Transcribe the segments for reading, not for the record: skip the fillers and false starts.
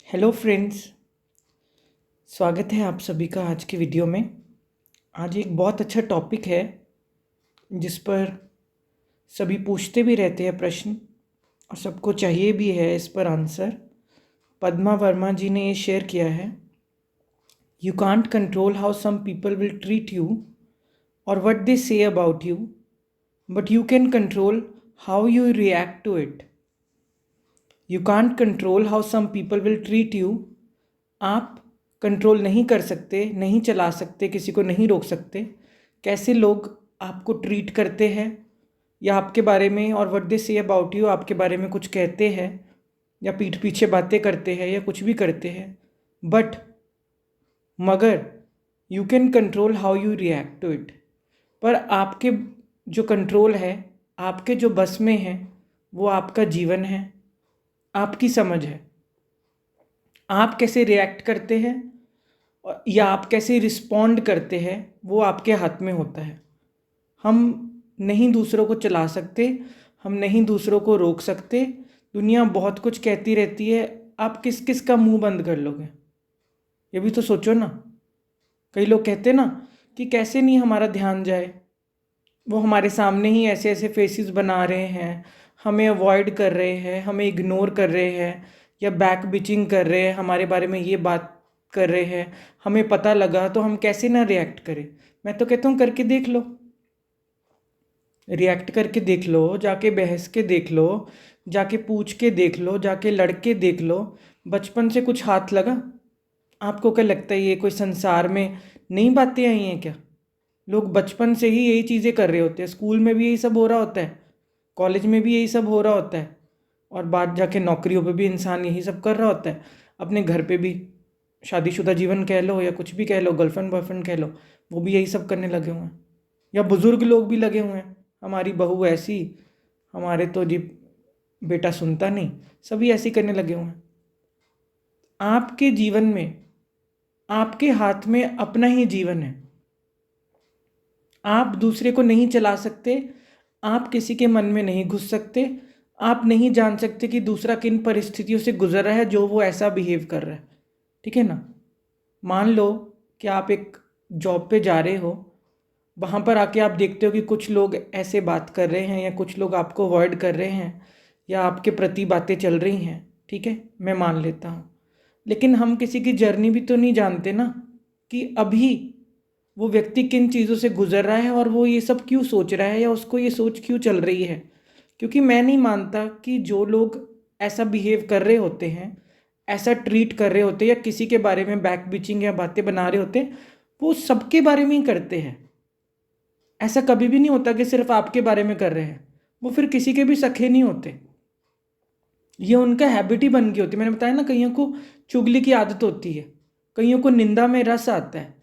Hello friends, स्वागत है आप सभी का आज की वीडियो में। आज एक बहुत अच्छा टॉपिक है जिस पर सभी पूछते भी रहते हैं प्रश्न और सबको चाहिए भी है इस पर आंसर। पद्मा वर्मा जी ने ये शेयर किया है। You can't control how some people will treat you और what they say about you, but you can control how you react to it. You can't control how some people will treat you. आप control नहीं कर सकते, नहीं चला सकते, किसी को नहीं रोक सकते कैसे लोग आपको ट्रीट करते हैं या आपके बारे में, और what they say about you, आपके बारे में कुछ कहते हैं या पीठ पीछे बातें करते हैं या कुछ भी करते हैं। बट मगर you can control how you react to it. पर आपके जो कंट्रोल है, आपके जो बस में है, वो आपका जीवन है, आपकी समझ है। आप कैसे रिएक्ट करते हैं या आप कैसे रिस्पॉन्ड करते हैं वो आपके हाथ में होता है। हम नहीं दूसरों को चला सकते, हम नहीं दूसरों को रोक सकते। दुनिया बहुत कुछ कहती रहती है, आप किस किस का मुंह बंद कर लोगे? ये भी तो सोचो ना। कई लोग कहते ना कि कैसे नहीं हमारा ध्यान जाए, वो हमारे सामने ही ऐसे ऐसे फेसेस बना रहे हैं, हमें अवॉइड कर रहे हैं, हमें इग्नोर कर रहे हैं या बैक बिचिंग कर रहे हैं, हमारे बारे में ये बात कर रहे हैं। हमें पता लगा तो हम कैसे ना रिएक्ट करें? मैं तो कहता हूँ करके देख लो, रिएक्ट करके देख लो, जाके बहस के देख लो, जाके पूछ के देख लो, जाके लड़के देख लो। बचपन से कुछ हाथ लगा? आपको क्या लगता है ये कोई संसार में नई बातें आई हैं क्या? लोग बचपन से ही यही चीज़ें कर रहे होते हैं, स्कूल में भी यही सब हो रहा होता है, कॉलेज में भी यही सब हो रहा होता है, और बाद जाके नौकरियों पे भी इंसान यही सब कर रहा होता है। अपने घर पे भी शादीशुदा जीवन कह लो या कुछ भी कह लो, गर्लफ्रेंड बॉयफ्रेंड कह लो, वो भी यही सब करने लगे हुए हैं। या बुज़ुर्ग लोग भी लगे हुए हैं, हमारी बहू ऐसी, हमारे तो जी बेटा सुनता नहीं, सभी ऐसे ही करने लगे हुए हैं। आपके जीवन में, आपके हाथ में अपना ही जीवन है। आप दूसरे को नहीं चला सकते, आप किसी के मन में नहीं घुस सकते, आप नहीं जान सकते कि दूसरा किन परिस्थितियों से गुजर रहा है जो वो ऐसा बिहेव कर रहा है। ठीक है ना? मान लो कि आप एक जॉब पे जा रहे हो, वहाँ पर आके आप देखते हो कि कुछ लोग ऐसे बात कर रहे हैं या कुछ लोग आपको अवॉइड कर रहे हैं या आपके प्रति बातें चल रही हैं। ठीक है, मैं मान लेता हूँ। लेकिन हम किसी की जर्नी भी तो नहीं जानते ना, कि अभी वो व्यक्ति किन चीज़ों से गुजर रहा है और वो ये सब क्यों सोच रहा है या उसको ये सोच क्यों चल रही है। क्योंकि मैं नहीं मानता कि जो लोग ऐसा बिहेव कर रहे होते हैं, ऐसा ट्रीट कर रहे होते हैं या किसी के बारे में बैक बिचिंग या बातें बना रहे होते हैं, वो सबके बारे में ही करते हैं। ऐसा कभी भी नहीं होता कि सिर्फ आपके बारे में कर रहे हैं। वो फिर किसी के भी सखे नहीं होते, ये उनका हैबिट ही बन गई होती है। मैंने बताया ना, कईयों को चुगली की आदत होती है, कईयों को निंदा में रस आता है।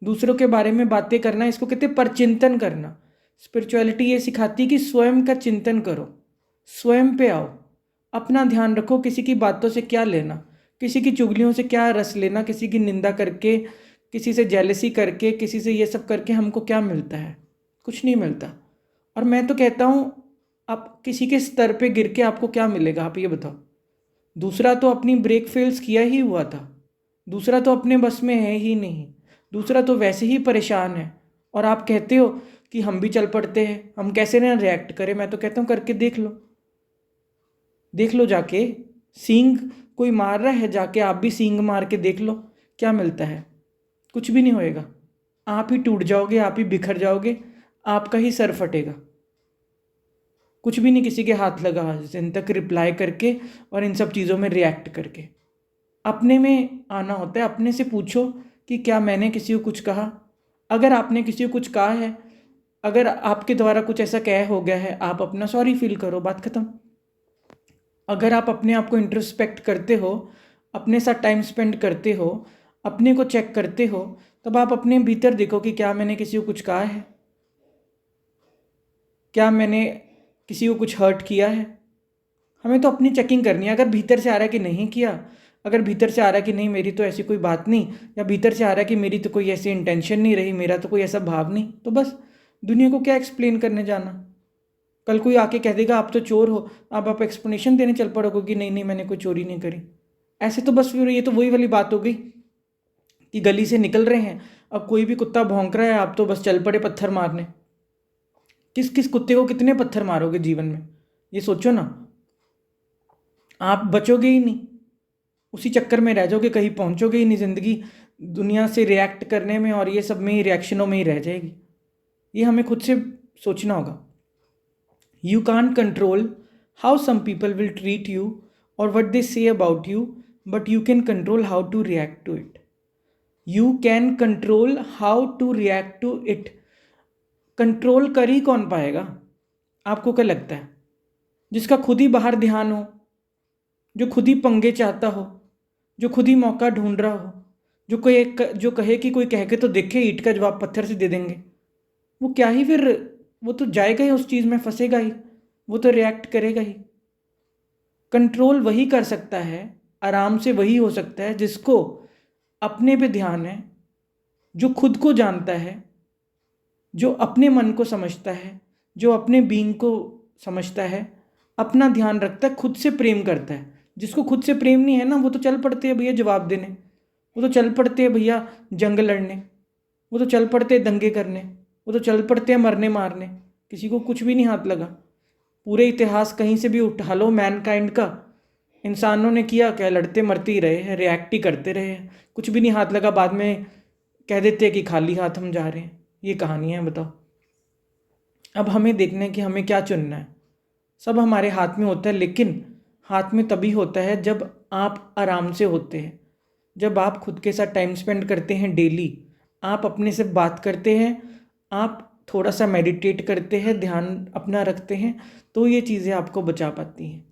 दूसरों के बारे में बातें करना, इसको कहते हैं परचिंतन करना। स्पिरिचुअलिटी ये सिखाती है कि स्वयं का चिंतन करो, स्वयं पे आओ, अपना ध्यान रखो। किसी की बातों से क्या लेना, किसी की चुगलियों से क्या रस लेना, किसी की निंदा करके, किसी से जेलसी करके, किसी से ये सब करके हमको क्या मिलता है? कुछ नहीं मिलता। और मैं तो कहता हूँ, आप किसी के स्तर पे गिर के आपको क्या मिलेगा, आप ये बताओ। दूसरा तो अपनी ब्रेक फेल्स किया ही हुआ था, दूसरा तो अपने बस में है ही नहीं, दूसरा तो वैसे ही परेशान है, और आप कहते हो कि हम भी चल पड़ते हैं, हम कैसे ना रिएक्ट करें। मैं तो कहता हूँ करके देख लो, देख लो जाके। सींग कोई मार रहा है, जाके आप भी सींग मार के देख लो, क्या मिलता है? कुछ भी नहीं होएगा। आप ही टूट जाओगे, आप ही बिखर जाओगे, आपका ही सर फटेगा। कुछ भी नहीं किसी के हाथ लगा जिन तक रिप्लाई करके और इन सब चीज़ों में रिएक्ट करके। अपने में आना होता है, अपने से पूछो कि क्या मैंने किसी को कुछ कहा। अगर आपने किसी को कुछ कहा है, अगर आपके द्वारा कुछ ऐसा कह हो गया है, आप अपना सॉरी फील करो, बात खत्म। अगर आप अपने आप को इंट्रोस्पेक्ट करते हो, अपने साथ टाइम स्पेंड करते हो, अपने को चेक करते हो, तब आप अपने भीतर देखो कि क्या मैंने किसी को कुछ कहा है, क्या मैंने किसी को कुछ हर्ट किया है। हमें तो अपनी चेकिंग करनी है। अगर भीतर से आ रहा है कि नहीं किया, अगर भीतर से आ रहा है कि नहीं मेरी तो ऐसी कोई बात नहीं, या भीतर से आ रहा है कि मेरी तो कोई ऐसी इंटेंशन नहीं रही, मेरा तो कोई ऐसा भाव नहीं, तो बस दुनिया को क्या एक्सप्लेन करने जाना। कल कोई आके कह देगा आप तो चोर हो, अब आप एक्सप्लेनेशन देने चल पड़ोगे कि नहीं नहीं मैंने कोई चोरी नहीं करी। ऐसे तो बस फिर ये तो वही वाली बात हो गई कि गली से निकल रहे हैं, अब कोई भी कुत्ता भौंक रहा है, आप तो बस चल पड़े पत्थर मारने। किस किस कुत्ते को कितने पत्थर मारोगे जीवन में, ये सोचो ना। आप बचोगे ही नहीं, उसी चक्कर में रह जाओगे, कहीं पहुंचोगे ही नहीं। ज़िंदगी दुनिया से रिएक्ट करने में और ये सब में ही, रिएक्शनों में ही रह जाएगी। ये हमें खुद से सोचना होगा। You can't control how some people will treat you और what they say about you, but you can control how to react to it. You can control how to react to it. Control कर ही कौन पाएगा, आपको क्या लगता है? जिसका खुद ही बाहर ध्यान हो, जो खुद ही पंगे चाहता हो, जो खुद ही मौका ढूंढ रहा हो, जो कहे कि कोई कह के तो देखे, ईंट का जवाब पत्थर से दे देंगे, वो क्या ही फिर, वो तो जाएगा ही उस चीज़ में, फंसेगा ही, वो तो रिएक्ट करेगा ही। कंट्रोल वही कर सकता है, आराम से वही हो सकता है जिसको अपने पे ध्यान है, जो खुद को जानता है, जो अपने मन को समझता है, जो अपने बीइंग को समझता है, अपना ध्यान रखता है, खुद से प्रेम करता है। जिसको खुद से प्रेम नहीं है ना, वो तो चल पड़ते हैं भैया जवाब देने, वो तो चल पड़ते हैं भैया जंग लड़ने, वो तो चल पड़ते हैं दंगे करने, वो तो चल पड़ते हैं मरने मारने। किसी को कुछ भी नहीं हाथ लगा। पूरे इतिहास कहीं से भी उठा लो, मैनकाइंड का, इंसानों ने किया क्या? लड़ते मरते ही रहे हैं, रिएक्ट ही करते रहे हैं, कुछ भी नहीं हाथ लगा। बाद में कह देते हैं कि खाली हाथ हम जा रहे हैं। ये कहानी है, बताओ। अब हमें देखना है कि हमें क्या चुनना है। सब हमारे हाथ में होता है, लेकिन हाथ में तभी होता है जब आप आराम से होते हैं, जब आप खुद के साथ टाइम स्पेंड करते हैं डेली, आप अपने से बात करते हैं, आप थोड़ा सा मेडिटेट करते हैं, ध्यान अपना रखते हैं, तो ये चीज़ें आपको बचा पाती हैं।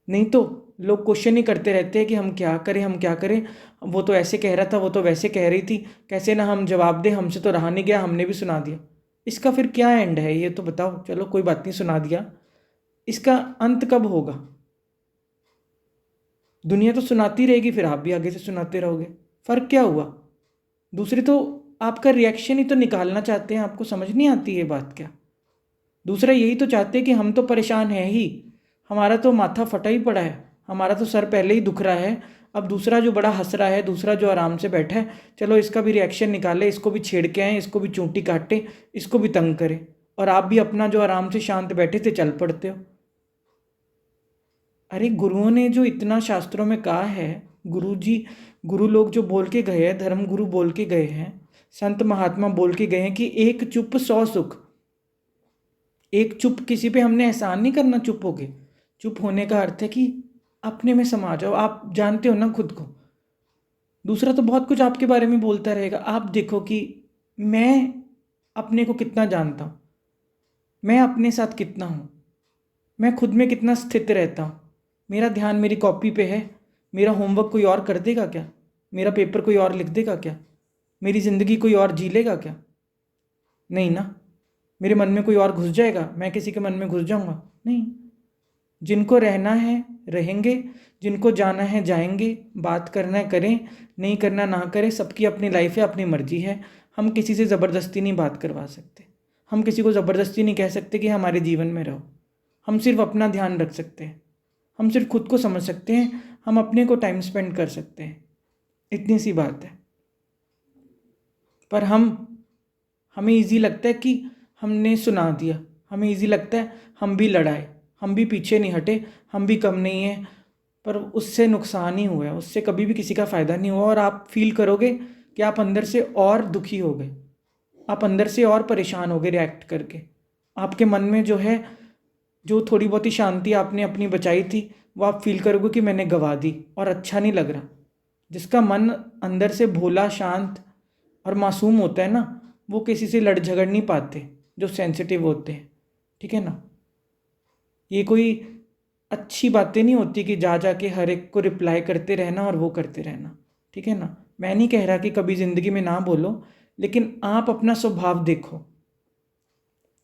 नहीं तो लोग क्वेश्चन ही करते रहते हैं कि हम क्या करें, हम क्या करें, वो तो ऐसे कह रहा था, वो तो वैसे कह रही थी, कैसे ना हम जवाब दें, हमसे तो रहा नहीं गया, हमने भी सुना दिया। इसका फिर क्या एंड है, ये तो बताओ। चलो कोई बात नहीं, सुना दिया, इसका अंत कब होगा? दुनिया तो सुनाती रहेगी, फिर आप भी आगे से सुनाते रहोगे, फ़र्क क्या हुआ? दूसरे तो आपका रिएक्शन ही तो निकालना चाहते हैं, आपको समझ नहीं आती ये बात क्या? दूसरा यही तो चाहते हैं कि हम तो परेशान हैं ही, हमारा तो माथा फटा ही पड़ा है, हमारा तो सर पहले ही दुख रहा है, अब दूसरा जो बड़ा हंस रहा है, दूसरा जो आराम से बैठा है, चलो इसका भी रिएक्शन निकाले, इसको भी छेड़ के आएँ, इसको भी चूंटी काटें, इसको भी तंग करें, और आप भी अपना जो आराम से शांत बैठे थे चल पड़ते हो। अरे गुरुओं ने जो इतना शास्त्रों में कहा है, गुरु जी, गुरु लोग जो बोल के गए हैं, धर्म गुरु बोल के गए हैं, संत महात्मा बोल के गए हैं कि एक चुप 100 सुख। एक चुप, किसी पे हमने एहसान नहीं करना चुप हो गए। चुप होने का अर्थ है कि अपने में समा जाओ, आप जानते हो ना खुद को। दूसरा तो बहुत कुछ आपके बारे में बोलता रहेगा, आप देखो कि मैं अपने को कितना जानता हूँ, मैं अपने साथ कितना हूँ, मैं खुद में कितना स्थित रहता हूँ। मेरा ध्यान मेरी कॉपी पे है, मेरा होमवर्क कोई और कर देगा क्या? मेरा पेपर कोई और लिख देगा क्या? मेरी ज़िंदगी कोई और जी लेगा क्या? नहीं ना। मेरे मन में कोई और घुस जाएगा, मैं किसी के मन में घुस जाऊंगा? नहीं। जिनको रहना है रहेंगे, जिनको जाना है जाएंगे, बात करना है करें, नहीं करना ना करें, सबकी अपनी लाइफ है, अपनी मर्जी है। हम किसी से ज़बरदस्ती नहीं बात करवा सकते, हम किसी को ज़बरदस्ती नहीं कह सकते कि हमारे जीवन में रहो। हम सिर्फ अपना ध्यान रख सकते हैं, हम सिर्फ खुद को समझ सकते हैं, हम अपने को टाइम स्पेंड कर सकते हैं, इतनी सी बात है। पर हमें इजी लगता है कि हमने सुना दिया, हमें इजी लगता है हम भी लड़ाए, हम भी पीछे नहीं हटे, हम भी कम नहीं हैं, पर उससे नुकसान ही हुआ है, उससे कभी भी किसी का फ़ायदा नहीं हुआ। और आप फील करोगे कि आप अंदर से और दुखी हो गए, आप अंदर से और परेशान हो गए रिएक्ट करके। आपके मन में जो है, जो थोड़ी बहुत ही शांति आपने अपनी बचाई थी, वो आप फील करोगे कि मैंने गंवा दी, और अच्छा नहीं लग रहा। जिसका मन अंदर से भोला, शांत और मासूम होता है ना, वो किसी से लड़ झगड़ नहीं पाते, जो सेंसिटिव होते हैं। ठीक है ना। ये कोई अच्छी बातें नहीं होती कि जा जा के हर एक को रिप्लाई करते रहना और वो करते रहना। ठीक है ना। मैं नहीं कह रहा कि कभी ज़िंदगी में ना बोलो, लेकिन आप अपना स्वभाव देखो।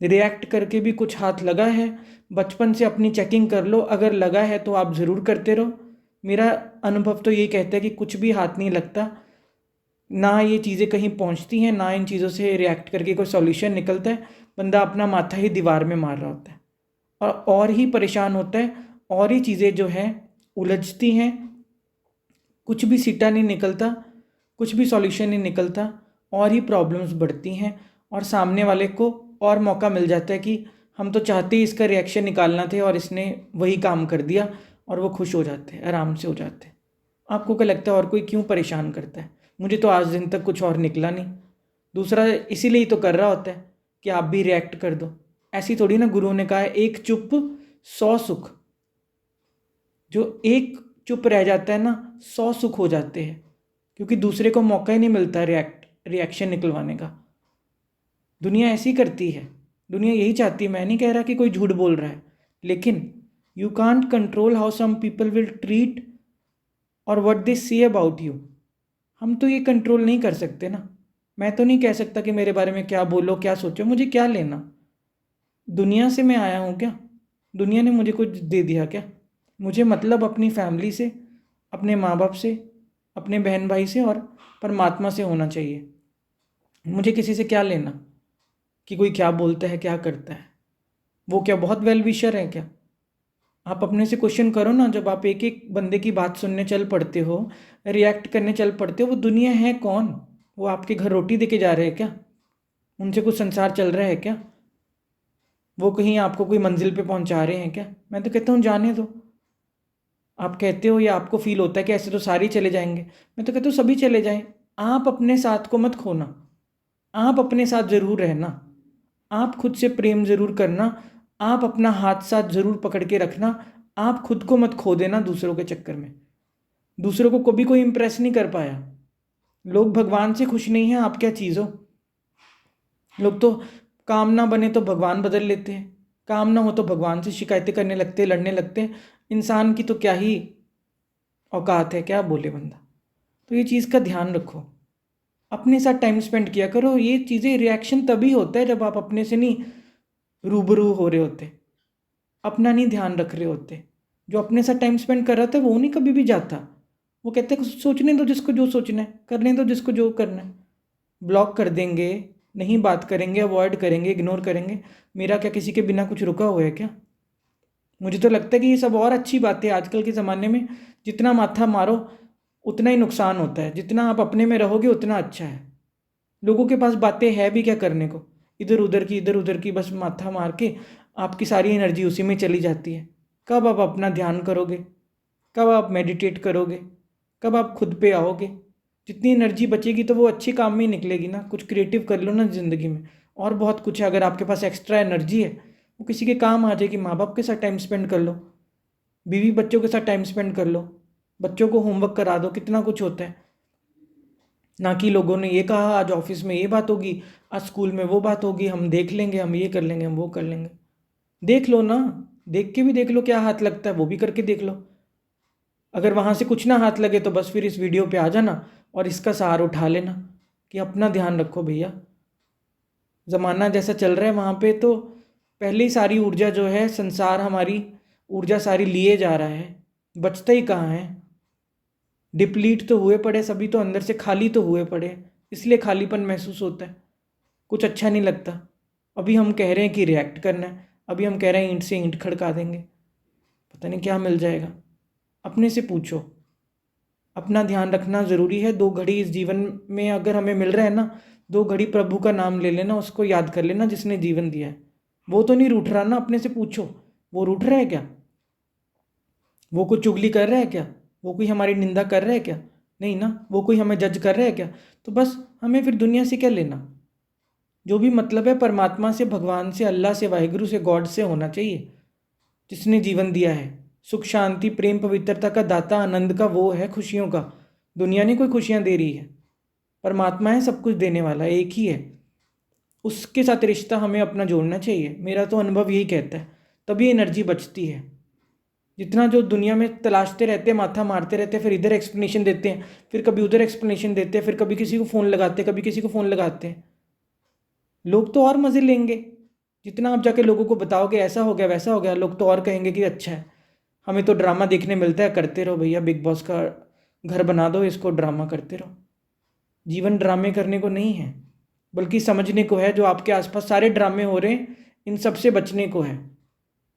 रिएक्ट करके भी कुछ हाथ लगा है, बचपन से अपनी चेकिंग कर लो, अगर लगा है तो आप ज़रूर करते रहो। मेरा अनुभव तो ये कहता है कि कुछ भी हाथ नहीं लगता, ना ये चीज़ें कहीं पहुंचती हैं, ना इन चीज़ों से रिएक्ट करके कोई सॉल्यूशन निकलता है। बंदा अपना माथा ही दीवार में मार रहा होता है, और ही परेशान होता है, और ही चीज़ें जो हैं उलझती हैं, कुछ भी सीटा नहीं निकलता, कुछ भी सॉल्यूशन नहीं निकलता, और ही प्रॉब्लम्स बढ़ती हैं और सामने वाले को और मौका मिल जाता है कि हम तो चाहते ही इसका रिएक्शन निकालना थे और इसने वही काम कर दिया, और वो खुश हो जाते हैं, आराम से हो जाते हैं। आपको क्या लगता है और कोई क्यों परेशान करता है? मुझे तो आज दिन तक कुछ और निकला नहीं। दूसरा इसीलिए ही तो कर रहा होता है कि आप भी रिएक्ट कर दो। ऐसी थोड़ी ना, गुरुओं ने कहा है एक चुप 100 सुख। जो एक चुप रह जाता है ना, 100 सुख हो जाते हैं, क्योंकि दूसरे को मौका ही नहीं मिलता रिएक्शन निकलवाने का। दुनिया ऐसी करती है, दुनिया यही चाहती है। मैं नहीं कह रहा कि कोई झूठ बोल रहा है, लेकिन you can't control how some people will treat और what they say about you. हम तो ये कंट्रोल नहीं कर सकते ना। मैं तो नहीं कह सकता कि मेरे बारे में क्या बोलो, क्या सोचो, मुझे क्या लेना। दुनिया से मैं आया हूँ क्या? दुनिया ने मुझे कुछ दे दिया क्या? मुझे मतलब अपनी फैमिली से, अपने माँ बाप से, अपने बहन भाई से और परमात्मा से होना चाहिए। मुझे किसी से क्या लेना कि कोई क्या बोलता है, क्या करता है। वो क्या बहुत वेल विशर है क्या? आप अपने से क्वेश्चन करो ना। जब आप एक एक बंदे की बात सुनने चल पड़ते हो, रिएक्ट करने चल पड़ते हो, वो दुनिया है कौन? वो आपके घर रोटी दे के जा रहे हैं क्या? उनसे कुछ संसार चल रहा है क्या? वो कहीं आपको कोई मंजिल पे पहुंचा रहे हैं क्या? मैं तो कहता हूँ जाने दो। आप कहते हो या आपको फील होता है कि ऐसे तो सारे ही चले जाएंगे, मैं तो कहता हूँ सभी चले जाएं। आप अपने साथ को मत खोना, आप अपने साथ ज़रूर रहना, आप खुद से प्रेम ज़रूर करना, आप अपना हाथ साथ ज़रूर पकड़ के रखना। आप खुद को मत खो देना दूसरों के चक्कर में। दूसरों को कभी कोई इम्प्रेस नहीं कर पाया। लोग भगवान से खुश नहीं हैं, आप क्या चीज़ हो? लोग तो काम ना बने तो भगवान बदल लेते हैं, काम ना हो तो भगवान से शिकायतें करने लगते हैं, लड़ने लगते हैं। इंसान की तो क्या ही औकात है, क्या बोले बंदा। तो ये चीज़ का ध्यान रखो, अपने साथ टाइम स्पेंड किया करो। ये चीज़ें, रिएक्शन तभी होता है जब आप अपने से नहीं रूबरू हो रहे होते, अपना नहीं ध्यान रख रहे होते। जो अपने साथ टाइम स्पेंड कर रहा था वो नहीं कभी भी जाता। वो कहते हैं सोचने दो जिसको जो सोचना है, करने दो जिसको जो करना है। ब्लॉक कर देंगे, नहीं बात करेंगे, अवॉइड करेंगे, इग्नोर करेंगे। मेरा क्या किसी के बिना कुछ रुका हुआ है क्या? मुझे तो लगता है कि ये सब और अच्छी बात है आजकल के ज़माने में। जितना माथा मारो उतना ही नुकसान होता है, जितना आप अपने में रहोगे उतना अच्छा है। लोगों के पास बातें है भी क्या करने को, इधर उधर की बस माथा मार के आपकी सारी एनर्जी उसी में चली जाती है। कब आप अपना ध्यान करोगे? कब आप मेडिटेट करोगे? कब आप खुद पे आओगे? जितनी एनर्जी बचेगी तो वो अच्छे काम में ही निकलेगी ना। कुछ क्रिएटिव कर लो ना ज़िंदगी में। और बहुत कुछ है, अगर आपके पास एक्स्ट्रा एनर्जी है वो किसी के काम आ जाएगी। माँ बाप के साथ टाइम स्पेंड कर लो, बीवी बच्चों के साथ टाइम स्पेंड कर लो, बच्चों को होमवर्क करा दो, कितना कुछ होता है। ना कि लोगों ने ये कहा आज ऑफिस में ये बात होगी, आज स्कूल में वो बात होगी, हम देख लेंगे, हम ये कर लेंगे, हम वो कर लेंगे। देख लो ना, देख के भी देख लो क्या हाथ लगता है, वो भी करके देख लो। अगर वहाँ से कुछ ना हाथ लगे तो बस फिर इस वीडियो पे आ जाना और इसका सहारा उठा लेना कि अपना ध्यान रखो भैया। ज़माना जैसा चल रहा है वहाँ पे तो पहले ही सारी ऊर्जा जो है, संसार हमारी ऊर्जा सारी लिए जा रहा है, बचता ही कहाँ है। डिप्लीट तो हुए पड़े सभी, तो अंदर से खाली तो हुए पड़े, इसलिए खालीपन महसूस होता है, कुछ अच्छा नहीं लगता। अभी हम कह रहे हैं कि रिएक्ट करना है, अभी हम कह रहे हैं ईंट से ईंट खड़का देंगे, पता नहीं क्या मिल जाएगा। अपने से पूछो, अपना ध्यान रखना ज़रूरी है। 2 घड़ी इस जीवन में अगर हमें मिल रहा है ना, 2 घड़ी प्रभु का नाम ले लेना, उसको याद कर लेना जिसने जीवन दिया है। वो तो नहीं रूठ रहा ना, अपने से पूछो, वो रूठ रहा है क्या? वो कोई चुगली कर रहा है क्या? वो कोई हमारी निंदा कर रहा है क्या? नहीं ना। वो कोई हमें जज कर रहा है क्या? तो बस हमें फिर दुनिया से क्या लेना। जो भी मतलब है परमात्मा से, भगवान से, अल्लाह से, वाहिगुरु से, गॉड से होना चाहिए, जिसने जीवन दिया है। सुख शांति प्रेम पवित्रता का दाता, आनंद का वो है, खुशियों का। दुनिया नहीं कोई खुशियाँ दे रही है, परमात्मा है सब कुछ देने वाला, एक ही है। उसके साथ रिश्ता हमें अपना जोड़ना चाहिए, मेरा तो अनुभव यही कहता है। तभी एनर्जी बचती है। जितना जो दुनिया में तलाशते रहते हैं, माथा मारते रहते हैं, फिर इधर एक्सप्लेनेशन देते हैं, फिर कभी उधर एक्सप्लेनेशन देते हैं, फिर कभी किसी को फ़ोन लगाते हैं, कभी किसी को फ़ोन लगाते हैं। लोग तो और मज़े लेंगे। जितना आप जाके लोगों को बताओगे ऐसा हो गया वैसा हो गया, लोग तो और कहेंगे कि अच्छा है, हमें तो ड्रामा देखने मिलता है, करते रहो भैया, बिग बॉस का घर बना दो इसको, ड्रामा करते रहो। जीवन ड्रामे करने को नहीं है, बल्कि समझने को है। जो आपके आसपास सारे ड्रामे हो रहे हैं, इन सब से बचने को है,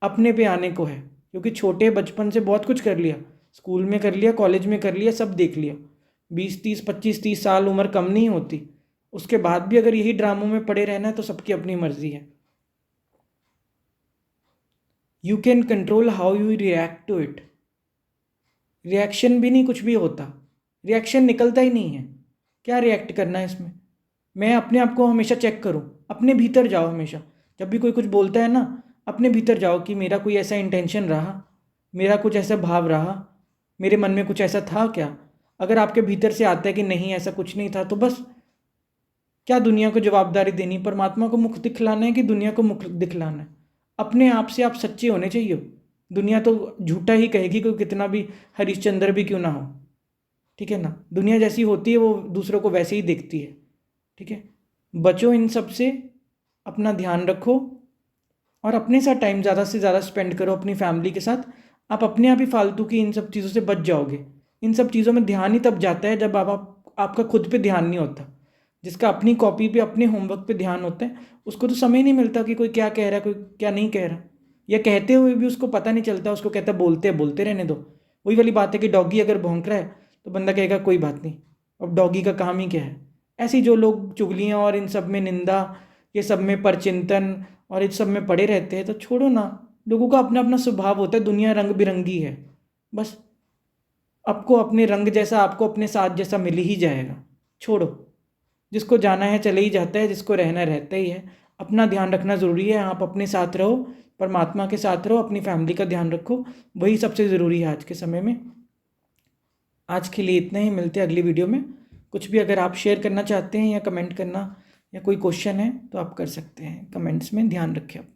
अपने पे आने को है। क्योंकि छोटे बचपन से बहुत कुछ कर लिया, स्कूल में कर लिया, कॉलेज में कर लिया, सब देख लिया। 20, 30, 25, 30 साल उम्र कम नहीं होती। उसके बाद भी अगर यही ड्रामों में पड़े रहना है तो सबकी अपनी मर्जी है। You can control how you react to it. Reaction भी नहीं, कुछ भी होता, रिएक्शन निकलता ही नहीं है। क्या रिएक्ट करना है इसमें? मैं अपने आप को हमेशा चेक करूं, अपने भीतर जाओ हमेशा। जब भी कोई कुछ बोलता है ना, अपने भीतर जाओ कि मेरा कोई ऐसा इंटेंशन रहा, मेरा कुछ ऐसा भाव रहा, मेरे मन में कुछ ऐसा था क्या? अगर आपके भीतर से आता है कि नहीं ऐसा कुछ नहीं था, तो बस क्या दुनिया को जवाबदारी देनी? परमात्मा को मुख दिखलाना है कि दुनिया को मुख दिखलाना है? अपने आप से आप सच्चे होने चाहिए। दुनिया तो झूठा ही कहेगी, कोई कितना भी हरिश्चंद्र भी क्यों ना हो, ठीक है ना। दुनिया जैसी होती है वो दूसरों को वैसे ही देखती है, ठीक है। बचो इन सब से, अपना ध्यान रखो और अपने साथ टाइम ज़्यादा से ज़्यादा स्पेंड करो, अपनी फैमिली के साथ। आप अपने आप ही फालतू की इन सब चीज़ों से बच जाओगे। इन सब चीज़ों में ध्यान ही तब जाता है जब आपका खुद पे ध्यान नहीं होता। जिसका अपनी कॉपी पे, अपने होमवर्क पे ध्यान होता है, उसको तो समय नहीं मिलता कि कोई क्या कह रहा है, कोई क्या नहीं कह रहा, या कहते हुए भी उसको पता नहीं चलता। उसको कहता है बोलते बोलते रहने दो। वही वाली बात है कि डॉगी अगर भौंक रहा है तो बंदा कहेगा कोई बात नहीं, अब डॉगी का काम ही क्या है। ऐसी जो लोग चुगलियाँ और इन सब में निंदा, ये सब में परचिंतन और इन सब में पड़े रहते हैं, तो छोड़ो ना। लोगों का अपना अपना स्वभाव होता है, दुनिया रंग बिरंगी है। बस आपको अपने रंग जैसा, आपको अपने साथ जैसा मिल ही जाएगा। छोड़ो, जिसको जाना है चले ही जाता है, जिसको रहना रहता ही है। अपना ध्यान रखना ज़रूरी है। आप अपने साथ रहो, परमात्मा के साथ रहो, अपनी फैमिली का ध्यान रखो, वही सबसे ज़रूरी है आज के समय में। आज के लिए इतना ही, मिलते हैं अगली वीडियो में। कुछ भी अगर आप शेयर करना चाहते हैं या कमेंट करना या कोई क्वेश्चन है तो आप कर सकते हैं कमेंट्स में। ध्यान रखें आप।